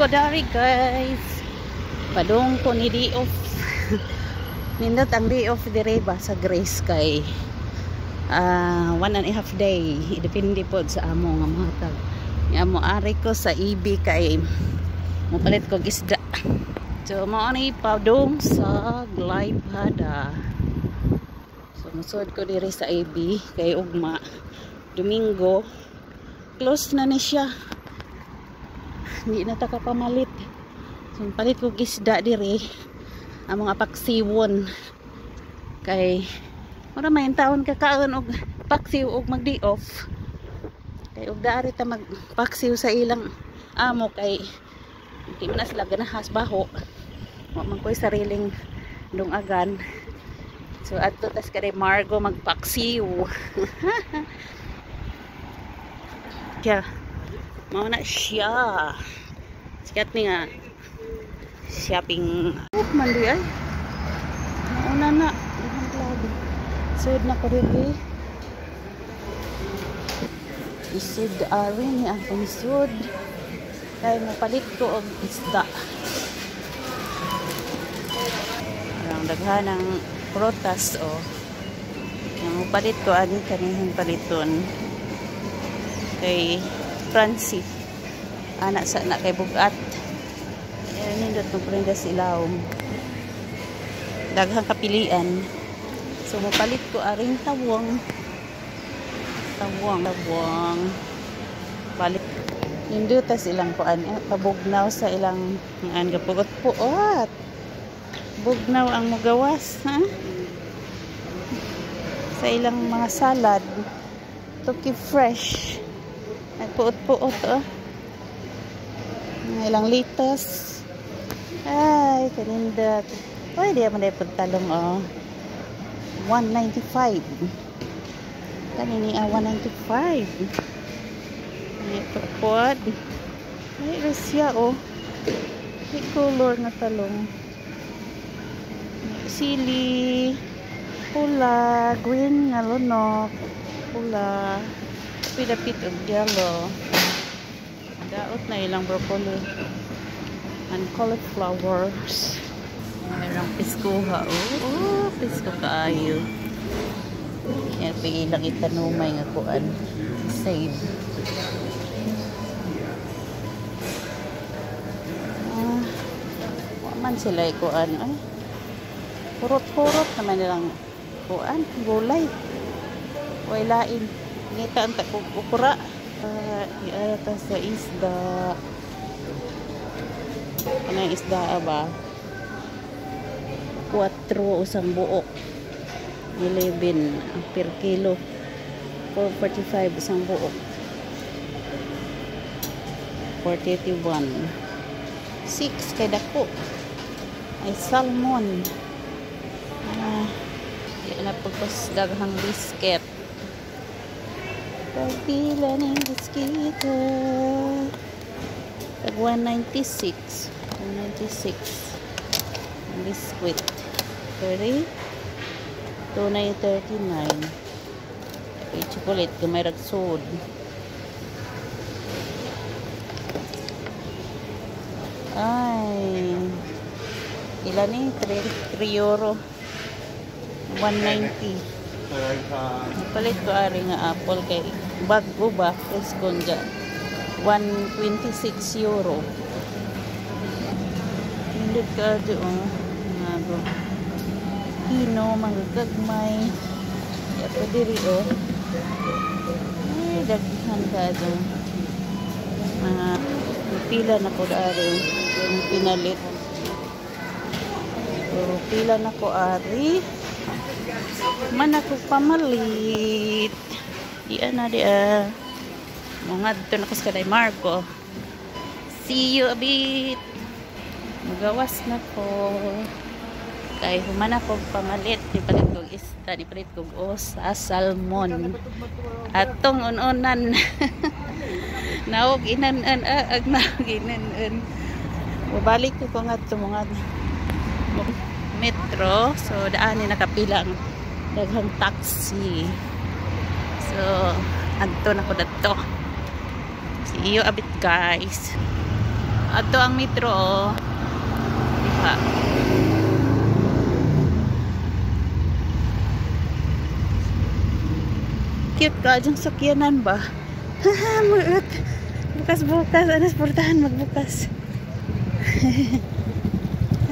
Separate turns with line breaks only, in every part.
ko dari guys. Padung ko ni day off. Nindot ang day off dire ba sa Grace kay 1.5 day. Depende po sa amo nga mga tag. Nga mo ari ko sa EB kay mo palit ko isda. So mo ani padung sa Glipehada. So musod ko dire sa EB kay ugma Domingo close na ni siya. Hindi na ta kapamalit. So palit ko isda dire ang mga paksiwon kay mura may taon kakaon og paksiw og magdi off kay og daari ta magpaksiw sa ilang amo kay di man sila ganahas baho wa man koy sariling dungagan. So adto tas kay Margo magpaksiw. Kaya mao na siya sikat ni nga shopping mandi ay mauna na sud na ko diri isud ari ni ang panisud kay mapalit ko og isda ang daghan ng prutas o ang mapalit ko ani kanihang paliton kay Francie anak sa anak kay bugat nindot mo prenda silaw daghang kapilian. So mapalit ko aring tawong palit ninduta silang kuan pabugnaw sa ilang an gapuot-puot bugnaw ang mugawas ha sa ilang mga salad to keep fresh nagpuot-puot ilang litos ay kanindot pwede man dai talong 195 kanini 195 ito pod ay resya may color na talong sili pula green nga lunok pula pidapit og yellow daot na ilang broccoli and cauliflowers mayroong piskuha pisko kaayo yan pigilang itanumay nga kuan save man sila kuan ay purot naman nilang kuan gulay way lain ngita ang ukura iarata sa isda anong isda ba 4 usang buok 11 per kilo 445 isang buok 431 6 kay dako ay salmon yan na pagpas daghang biscuit pagpila ng biscuit tag 196 biscuit 30 239 okay, chocolate gamay ragsod ay ilan ni 3 euro 190 palit ko ari nga apple kay bago ba preskon dyan 126 euro hindi ka dyan nga hino manggagmay ito diri ay daghan ka dyan mga pila na ko dari yung pinalit pero pila na ko ari man ako pamalit diyan na diya mga dito na ko sa kay Marco see you a bit magawas na ko kay human ako pamalit di palit kong isda di palit kong sa salmon atong ununan naog inanan ag naog inanan babalik ko nga ito mga metro so daanin nakapilang daghang taxi so adto na ko dadto see you a bit guys Ato ang metro, oh. Ha. Cute ka, dyang sakyanan ba? Haha, muot. Bukas-bukas, anas portahan magbukas.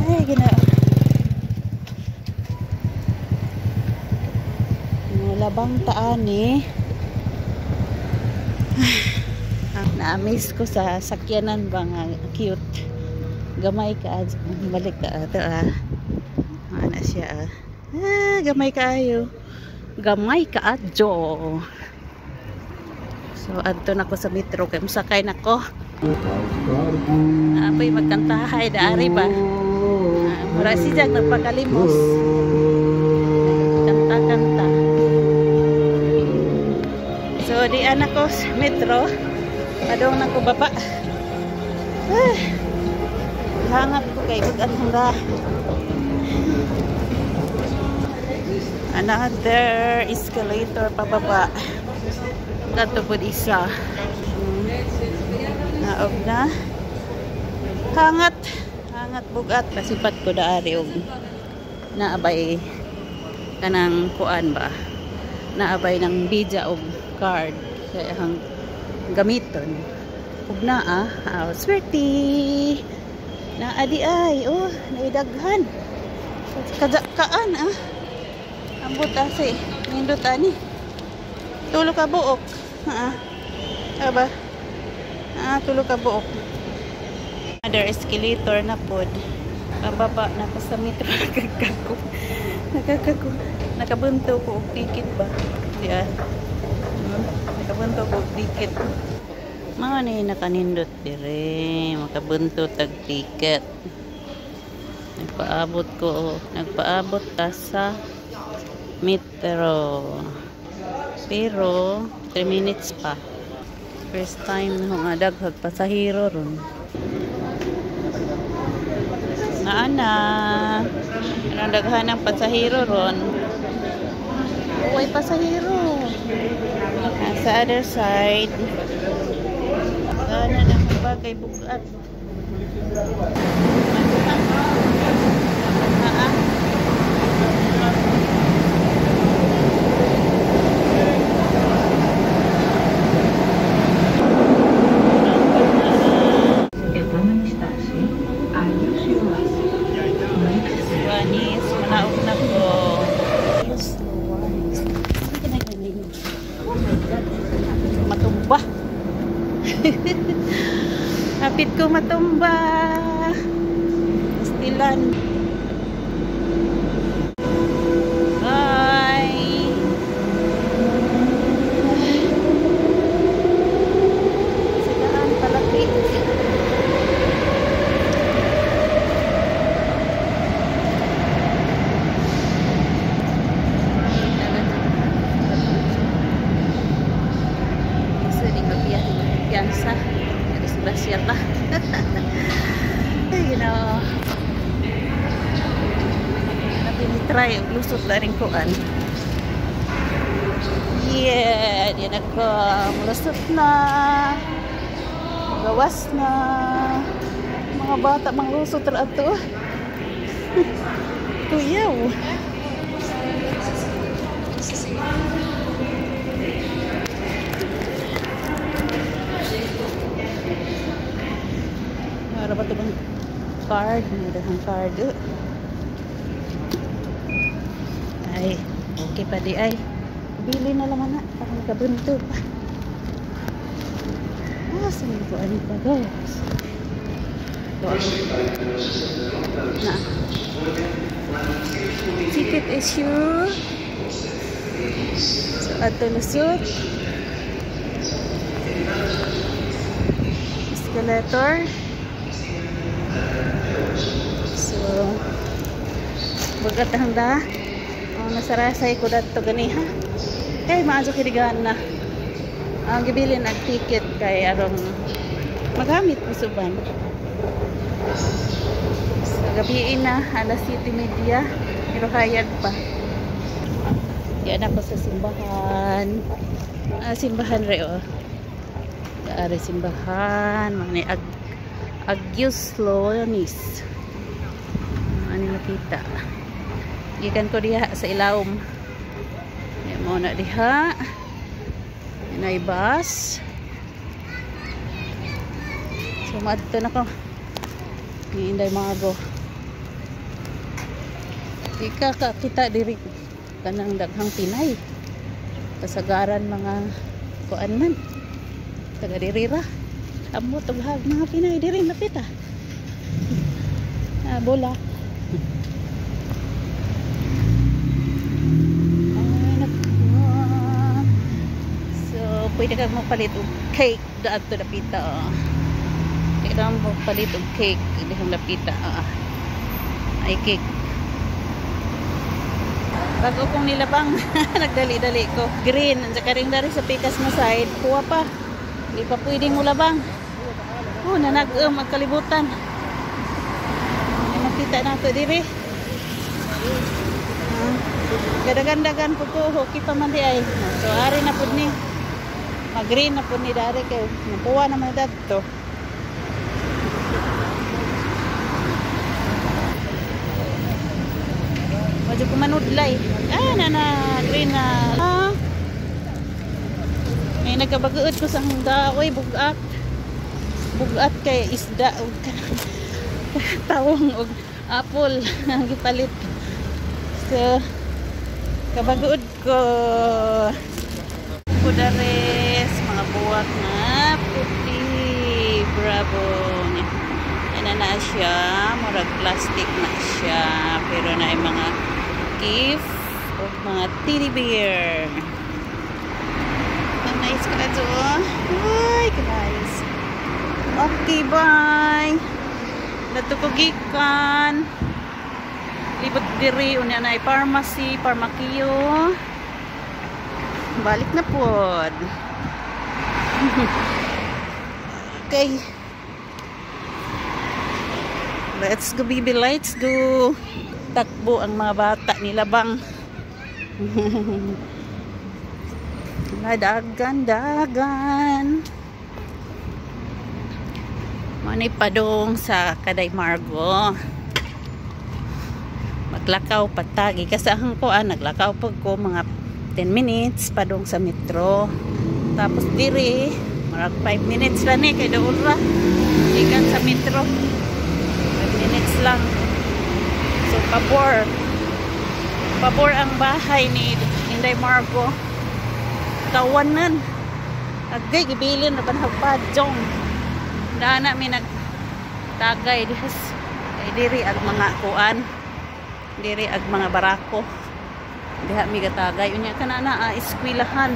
Ay, gina. Labang taan eh. Na-miss ko sa sakyanan ba nga cute. Gamay ka, balik ka ato ah. Ano siya ah. Ah, gamay kaayo. Gamay ka adjo. So adto na ko sa metro kay musakay na ko. Apay magkantahay daari ba. Mura siya nagpakalimos. Kanta-kanta. So di anak ko sa metro. Padong na ko baba. Hangat ko kay bugat hangga. Another escalator pababa. Dato po isa. Naog na. Hangat. Hangat bugat. Pasipat ko daari og naabay kanang kuan ba. Naabay ng bija og card. Kaya hang gamiton. Ug naa, swerte. Naadi ay, oh, naidaghan. Kajakaan ah. Ambot ase, nindot ani. Tulo ka buok. Aba. Tulo ka buok. Other escalator na pod. Pababa na ko sa metro nakakago. Nakabunto ko og ticket ba? Diyan. Nakabunto ko og ticket. Mga ni nakanindot dire, makabunto tag ticket. Nagpaabot ta sa metro. Pero 3 minutes pa. First time na nga daghag pasahero ron. Naana. Ang daghan ng pasahero ron. Uway pasahero. Sa other side. Sana na bagay bugat. Wanis, manaog na ko. Matumba. Hapit ko matumba. Stilan. Bye. Sigaan palaki. Piyansa. Basyata. You know. Napinitry ang lusot na rin koan. Yeah, di na ko mulusot na. Gawas na. Mga bata mga lusot na ato. Tuyaw. Para ba ito bang card? Madahang card. Ay, okay pa di ay. Bili na lang na. Parang kabunto pa. Saan ko ano pa guys? Na. Ticket issue. So, ato lusot. Escalator. So, bagat handa. Nasarasay ko dato gani ha. Kay maaso kiligan na. Ang gibilin ang ticket kay arong magamit mo suban. So, gabiin na alas 7:30 pero hayag pa. Yan ako sa simbahan. Simbahan re oh. Daari simbahan, magniag Agios Lonis. Ano makita? Gikan ko diha sa ilawom. Yan mo na diha. Yan ay bus. So madto na ko. Hinday maago. Ika ka kita diri kanang daghang Pinay. Kasagaran mga kuan man. Taga diri ra. Amo tughag mga Pinay diri lapit ah. Bola. So pwede kang magpalit og cake daad to lapita. Pwede kang magpalit og cake dihang lapita. Ay cake. Bago kong nilabang, nagdali-dali ko. Green, ang saka rin dari sa pikas na side, kuha pa. Hindi pa pwedeng mulabang. Oh, magkalibutan. Makita na ito diri. Gadagan-dagan po ko, okay pa man di ay. So, ari na po ni. Mag-green na po ni dari kayo. Napuwa naman na dito. Medyo kumanudlay. Green na. May nagabaguot ko sa daoy, bugat. Bugat kay isda. Tawong og apple. Ang gipalit. So, kabaguot ko. Kudares, mga buwak na puti. Bravo. Ano na siya. Murag plastic na siya. Pero na yung mga gift o mga teddy bear. Ang nice ka ito. Ay, guys. Okay, bye. Natukugikan. Libot diri. Unya na pharmacy, Pharmacio. Balik na po. Okay. Let's go, baby. Let's go. Takbo ang mga bata nilabang. Dagan. Manay padong sa Kaday Margo. Maglakaw patagi. Kasahan ko, naglakaw po ko mga 10 minutes padong sa metro. Tapos diri, marag 5 minutes lang kay doon ra. Ikan sa metro. 5 minutes lang. So, pabor ang bahay ni Inday Margo. Kawanan. Agay, gibilin na banhag padjong. Dana may nagtagay. Diri ag mga kuan. Diri ag mga barako. Diha mi gatagay. Unya ka na iskwilahan.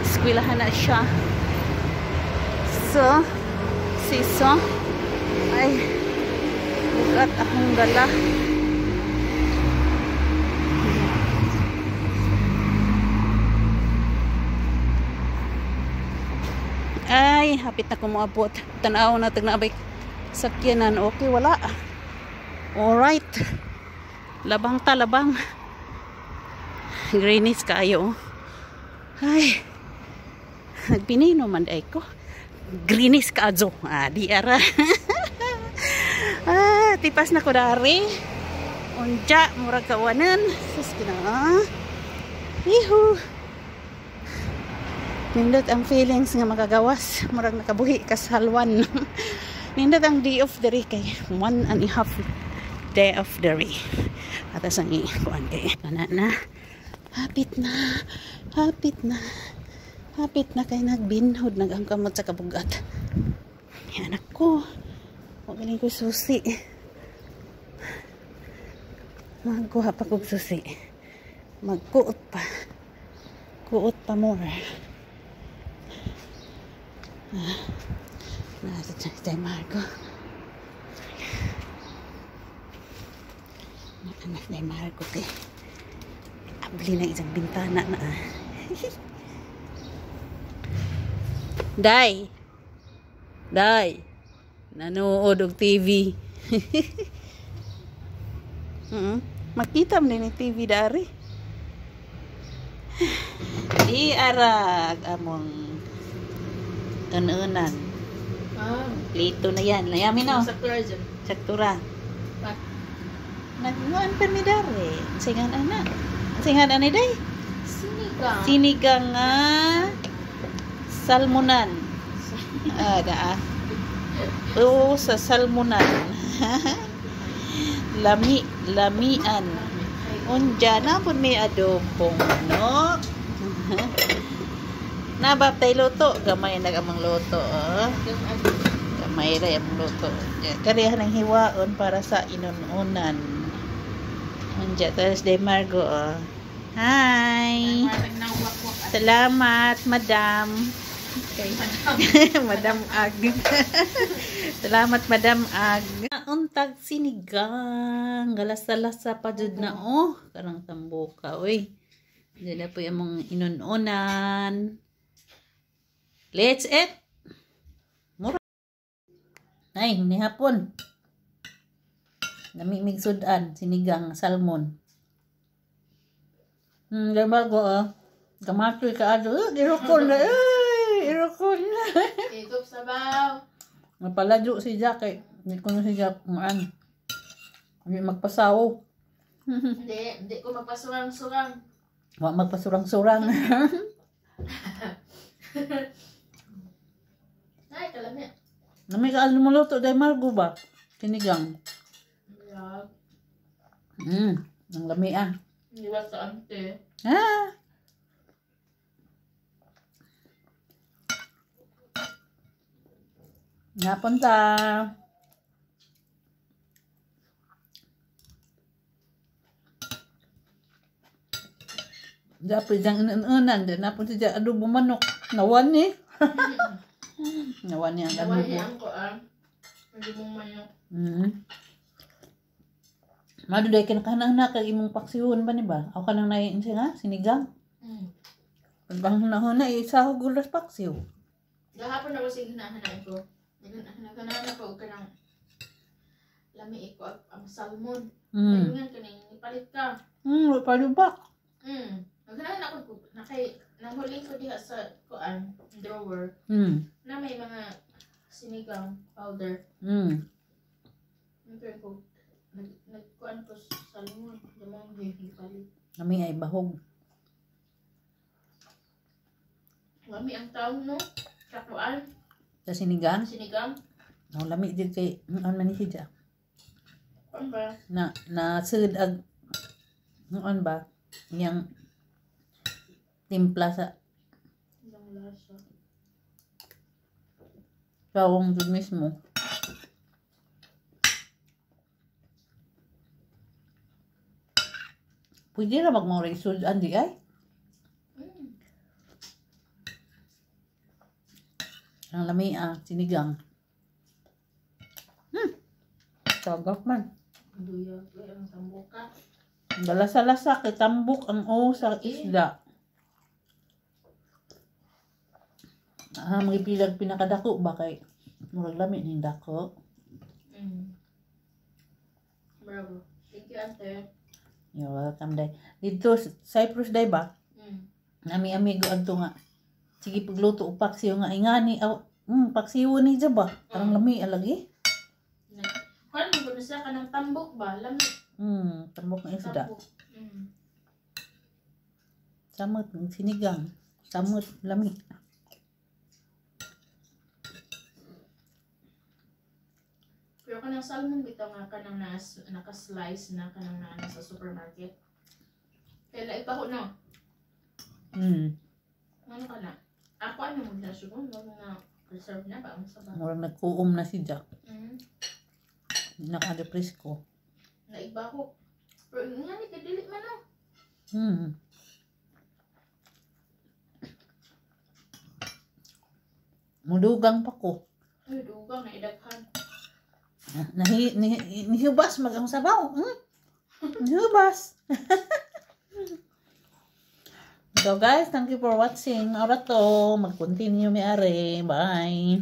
Iskwilahan na siya. So, siso. Ay, bukat akong gala. Ay, hapit na kumuabot. Tanaw na tagnabay sakyanan. Okay, wala. Alright. Labang ta, labang. Greenish kayo. Ay. Nagpinino man day ko. Greenish kaadyo. Di ara. Tipas na ko dari. Unja, murag kawanan. Sus, kina. Ihu. Nindot ang feelings nga magagawas. Murag nakabuhi kasalwan. Nindot ang day of the day kay 1.5 day of the day. Atas ang ikuan kay. Na. Hapit na. Hapit na kay nagbinhod. Nagangkamot sa kabugat. Yan ako. Magaling ko susi. Magkuha pa kong susi. Magkuot pa. Kuot pa more. Nasa Tay Margo. Anak Tay Margo kay abli na isang bintana na. Day. Nanood og TV. Makita mo din TV dari. Di arag among unan. Lito na yan. Layamin na.
Saktura dyan.
Saktura. Nagmuan pa mi dare. Singan ana. Singan ana day.
Sinigang.
Sinigang nga salmonan. Daa. Oo, sa salmonan. Lamian. Unja na pud may adobong no. Nabaptay luto, gamay na amang luto. Gamay ra amang luto. Karihan ng hiwaon para sa inununan. Unja Thursday Margo. Hi. Salamat, Madam. Madam Ag. Salamat, Madam Ag. Untag sinigang. Galasa-lasa pa jud na oh. Karang tambuka, oy. Diyan na po yung mga inununan. Let's eat. Mura. Ay, ni hapon. Namimig sudan, sinigang, salmon. Gabago ah. Kamatoy ka ado. Irokon na. Irokon na.
Ito sabaw.
Napaladyo si Jack eh. Hindi ko na si Jack maan. Hindi magpasaw.
Hindi ko magpasurang-surang.
Wa magpasurang-surang.
Ay, kalami.
Nami ka ano maluto dahil Margo ba? Sinigang.
Yeah.
Ang lami ah.
Hindi ba sa ante?
Ah. Napunta. Dapat diyang inunan. Napunta dyan adobo manok. Nawan eh. Nawan niya ang adobo.
Nawan niya ko ah. Adobo manok.
Maduday ka na kanang na kag imong paksihon ba ni ba? Ako kanang naiin siya nga, sinigang. Pagbang na isahog gulas paksiw.
Gahapon ako sige hinahanay ko. Naghanap ko ka ng lami ko ang salmon. Kailangan ka nang ipalit ka.
Palubak.
Naghanap ako nanghuling ko diha sa kuan drawer. Na may mga sinigang powder. Nagkuan ko nagkuan ko salmon, damang ipalit.
Kami ay bahog.
Lami ang taon no? Kakuan.
Sa sinigang?
Sinigang?
Ang lami din kay, ano man ni siya?
Ano ba?
Na sud ag, ano ba? Yang timpla sa
Ang lasa.
bawang dun mismo. Pwede na magmauray sud, andi ay? Ang lami sinigang. Sagap man.
Duyag ang tambuka.
Balasa-lasa kay tambok ang o sa isda. Magipilag pinakadako ba kay murag lami ning dako.
Bravo. Thank you, Ate.
You're welcome day. Dito Cyprus day ba? Nami amigo adto nga. Sige pagluto og paksiw nga ingani paksiw ni dya ba? Parang lami alagi.
Kuan mo gud siya kanang tambok ba? Lami.
Tambok ng isda.
Tambok.
Samot ng sinigang. Samot lami.
Pero kanang salmon bitaw nga kanang naka-slice na kanang na sa supermarket. Kaya laig pa ko no. Ano ka na? Ako ano mo na siguro na preserve na ba ang sabaw?
Murag nagkuom na si Jack. Naka-depress ko.
Laig ba ko? Pero nga ni kadili man no.
Mudugang pa ko.
Ay, dugang na idaghan.
Nihubas mag-ang sabaw. Nihubas. So guys, thank you for watching. Ora to, mag-continue mi are. Bye.